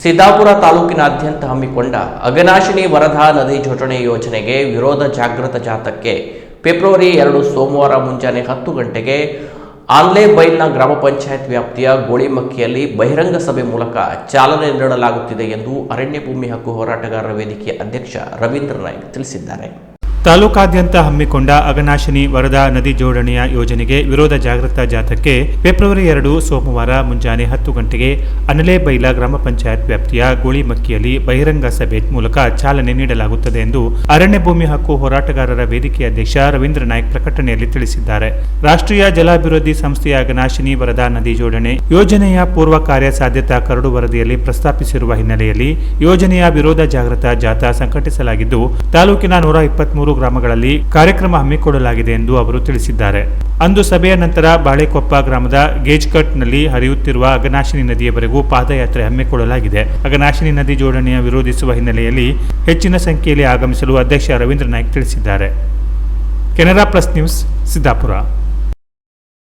ಸಿದ್ದಾಪುರ ತಾಲೂಕಿನಾದ್ಯಂತ ಹಮ್ಮಿಕೊಂಡ ಅಘನಾಶಿನಿ ವರದಾ ನದಿ ಜೋಡಣೆ ಯೋಜನೆಗೆ ವಿರೋಧ ಜಾಗೃತ ಜಾಥಾಕ್ಕೆ ಫೆಬ್ರವರಿ 2 ಸೋಮವಾರ ಮುಂಜಾನೆ 10 ಗಂಟೆಗೆ ಆನ್ಲೇಬೈಲ್ನ ಗ್ರಾಮ ಪಂಚಾಯತ್ ವ್ಯಾಪ್ತಿಯ ಗೋಳಿಮಕ್ಕಿಯಲ್ಲಿ ಬಹಿರಂಗ ಸಭೆ ಮೂಲಕ ಚಾಲನೆ ನೀಡಲಾಗುತ್ತಿದೆ ಎಂದು ಅರಣ್ಯ ಭೂಮಿ ಹಕ್ಕು ಹೋರಾಟಗಾರರ ವೇದಿಕೆ ಅಧ್ಯಕ್ಷ ರವೀಂದ್ರ ನಾಯ್ಕ್ ತಿಳಿಸಿದ್ದಾರೆ. ತಾಲೂಕಾದ್ಯಂತ ಹಮ್ಮಿಕೊಂಡ ಅಘನಾಶಿನಿ ವರದಾ ನದಿ ಜೋಡಣೆಯ ಯೋಜನೆಗೆ ವಿರೋಧ ಜಾಗೃತ ಜಾಥಾಕ್ಕೆ ಫೆಬ್ರವರಿ 2 ಸೋಮವಾರ ಮುಂಜಾನೆ 10 ಗಂಟೆಗೆ ಆನ್ಲೇಬೈಲ್ ಗ್ರಾಮ ಪಂಚಾಯತ್ ವ್ಯಾಪ್ತಿಯ ಗೋಳಿಮಕ್ಕಿಯಲ್ಲಿ ಬಹಿರಂಗ ಸಭೆ ಮೂಲಕ ಚಾಲನೆ ನೀಡಲಾಗುತ್ತದೆ ಎಂದು ಅರಣ್ಯ ಭೂಮಿ ಹಕ್ಕು ಹೋರಾಟಗಾರರ ವೇದಿಕೆ ಅಧ್ಯಕ್ಷ ರವೀಂದ್ರ ನಾಯ್ಕ್ ಪ್ರಕಟಣೆಯಲ್ಲಿ ತಿಳಿಸಿದ್ದಾರೆ. ರಾಷ್ಟ್ರೀಯ ಜಲಾಭಿವೃದ್ಧಿ ಸಂಸ್ಥೆಯ ಅಘನಾಶಿನಿ ವರದಾ ನದಿ ಜೋಡಣೆ ಯೋಜನೆಯ ಪೂರ್ವ ಕಾರ್ಯ ಸಾಧ್ಯತಾ ಕರಡು ವರದಿಯಲ್ಲಿ ಪ್ರಸ್ತಾಪಿಸಿರುವ ಹಿನ್ನೆಲೆಯಲ್ಲಿ ಯೋಜನೆಯ ವಿರೋಧ ಜಾಗೃತ ಜಾಥಾ ಸಂಘಟಿಸಲಾಗಿದ್ದು ತಾಲೂಕಿನ 123 ಗ್ರಾಮಗಳಲ್ಲಿ ಕಾರ್ಯಕ್ರಮ ಹಮ್ಮಿಕೊಳ್ಳಲಾಗಿದೆ ಎಂದು ಅವರು ತಿಳಿಸಿದ್ದಾರೆ. ಅಂದು ಸಭೆಯ ನಂತರ ಬಾಳೆಕೊಪ್ಪ ಗ್ರಾಮದ ಗೇಜ್ಕಟ್ನಲ್ಲಿ ಹರಿಯುತ್ತಿರುವ ಅಘನಾಶಿನಿ ನದಿಯವರೆಗೂ ಪಾದಯಾತ್ರೆ ಹಮ್ಮಿಕೊಳ್ಳಲಾಗಿದೆ. ಅಘನಾಶಿನಿ ನದಿ ಜೋಡಣೆಯ ವಿರೋಧಿಸುವ ಹಿನ್ನೆಲೆಯಲ್ಲಿ ಹೆಚ್ಚಿನ ಸಂಖ್ಯೆಯಲ್ಲಿ ಆಗಮಿಸಲು ಅಧ್ಯಕ್ಷ ರವೀಂದ್ರ ನಾಯ್ಕ್ ತಿಳಿಸಿದ್ದಾರೆ. Canara plus news, Siddapura.